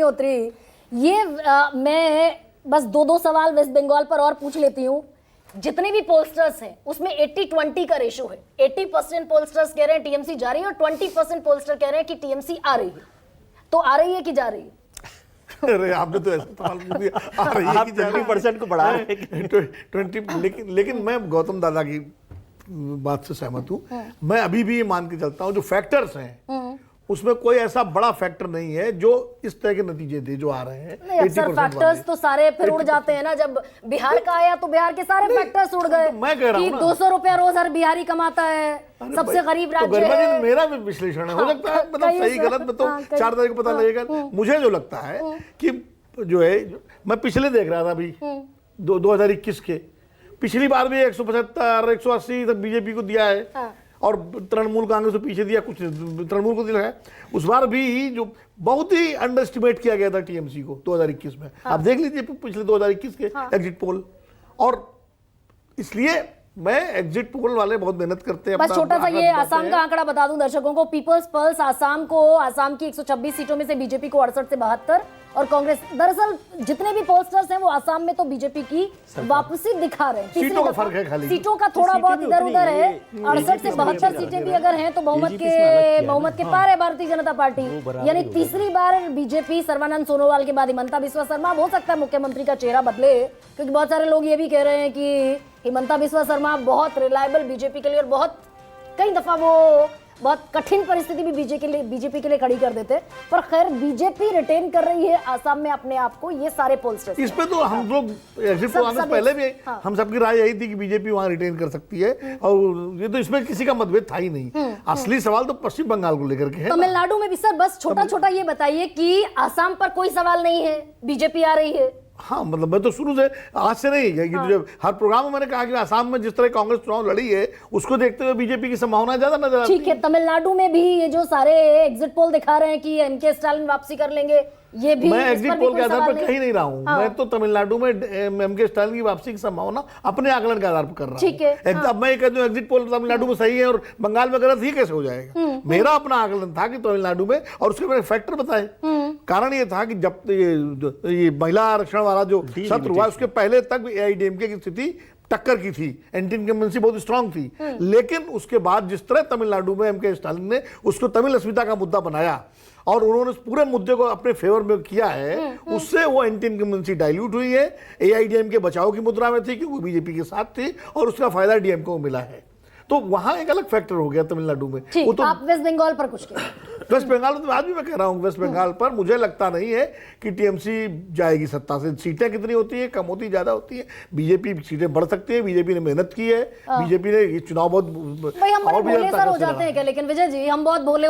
होत्री ये मैं बस दो सवाल वेस्ट बंगाल पर और पूछ लेती हूँ। जितने भी पोलस्टर्स हैं उसमें 80-20 का रेशो है। 80% पोलस्टर्स कह रहे हैं टीएमसी जा रही है और 20% पोलस्टर कह रहे हैं कि टीएमसी आ रही है। तो आ रही है कि जा रही है? अरे आपने तो ऐसा सवाल पूछ दिया, आ रही है कि 20% को बढ़ा रहे हैं 20। लेकिन मैं गौतम दादा की बात से सहमत हूँ। मैं अभी भी ये मान के चलता हूँ जो फैक्टर्स हैं उसमें कोई ऐसा बड़ा फैक्टर नहीं है जो इस तरह के नतीजे थे जो आ रहे हैं। अक्सर फैक्टर्स तो सारे फिर उड़ जाते हैं ना। जब बिहार का आया तो बिहार के सारे फैक्टर्स उड़ गए। मैं कह रहा हूँ 200 रुपया रोज हर बिहारी कमाता है, सबसे गरीब राज्य है। मेरा भी विश्लेषण है, हो सकता है मतलब सही गलत में तो 4 तारीख को पता लगेगा। मुझे जो लगता है कि जो है मैं पिछले देख रहा था अभी 2021 के, पिछली बार भी 175 180 तक बीजेपी को दिया है और तृणमूल कांग्रेस को पीछे दिया, कुछ तृणमूल को दिया है। उस बार भी जो बहुत ही अंडर एस्टिमेट किया गया था टीएमसी को 2021 में। आप देख लीजिए पिछले 2021 के एग्जिट पोल। और इसलिए मैं एग्जिट पोल वाले बहुत मेहनत करते हैं। बस छोटा सा ये आसाम का आंकड़ा बता दूं दर्शकों को। पीपल्स पल्स आसाम की 126 सीटों में से बीजेपी को 68 से 72 और कांग्रेस, दरअसल जितने भी पोस्टर्स हैं वो आसाम में तो बीजेपी की वापसी दिखा रहे हैं। सीटों का फर्क है, खाली सीटों का थोड़ा बहुत इधर उधर है। 68 से 72 सीटें भी अगर हैं तो बहुमत के पार है भारतीय जनता पार्टी। यानी तीसरी बार बीजेपी सर्बानंद सोनोवाल के बाद हिमंता बिस्वा शर्मा, हो सकता है मुख्यमंत्री का चेहरा बदले, क्योंकि बहुत सारे लोग ये भी कह रहे हैं कि हिमंता बिस्वा शर्मा बहुत रिलायबल बीजेपी के लिए और बहुत कई दफा वो बहुत कठिन परिस्थिति भी बीजेपी के लिए खड़ी कर देते। पर खैर बीजेपी रिटेन कर रही है आसाम में अपने आप को। ये सारे पोलस्टर्स इस पे तो हम लोग एग्जिट पोल आने से पहले भी हम सबकी राय यही थी कि बीजेपी वहां रिटेन कर सकती है और ये तो इसमें किसी का मतभेद था ही नहीं। असली सवाल तो पश्चिम बंगाल को लेकर के है। तमिलनाडु में भी सर बस छोटा ये बताइए कि आसाम पर कोई सवाल नहीं है, बीजेपी आ रही है। हाँ मतलब मैं तो शुरू से आज से नहीं है कि हर प्रोग्राम में मैंने कहा कि आसाम में जिस तरह कांग्रेस चुनाव लड़ी है उसको देखते हुए बीजेपी की संभावना ज्यादा नजर आती है। ठीक है, तमिलनाडु में भी ये जो सारे एग्जिट पोल दिखा रहे हैं कि एमके स्टालिन वापसी कर लेंगे, ये भी मैं एग्जिट पोल के आधार पर कहीं नहीं रहा हूँ। मैं तो तमिलनाडु में एमके स्टालिन की वापसी की संभावना अपने आकलन के आधार पर कर रहा हूँ। ठीक है, अब मैं कह दूं एग्जिट पोल तमिलनाडु में सही है और बंगाल में गलत, ही कैसे हो जाएगा? मेरा अपना आकलन था कि तमिलनाडु में, और उसके मैंने फैक्टर बताए। कारण ये था कि जब ये महिला आरक्षण वाला जो सत्र हुआ उसके पहले तक एआईडीएमके की स्थिति टक्कर की थी, एंटी इनकम्बेंसी बहुत स्ट्रांग थी। लेकिन उसके बाद जिस तरह तमिलनाडु में एमके स्टालिन ने उसको तमिल अस्मिता का मुद्दा बनाया और उन्होंने पूरे मुद्दे को अपने फेवर में किया है, उससे वो एंटी इनकम्बेंसी डाइल्यूट हुई है। एआईडीएमके बचाव की मुद्रा में थी क्योंकि वो बीजेपी के साथ थी और उसका फायदा डीएमके को मिला है। तो वहां एक अलग फैक्टर हो गया तमिलनाडु में। वो तो आप वेस्ट बंगाल पर कुछ वेस्ट बंगाल तो आज भी मैं कह रहा हूँ, वेस्ट बंगाल पर मुझे लगता नहीं है कि टीएमसी जाएगी सत्ता से। सीटें कितनी होती है, कम होती ज्यादा होती है। बीजेपी सीटें बढ़ सकती है, बीजेपी ने मेहनत की है, बीजेपी ने ये चुनाव बहुत भाई हम भोले सर हो जाते हैं क्या? लेकिन विजय जी हम बहुत भोले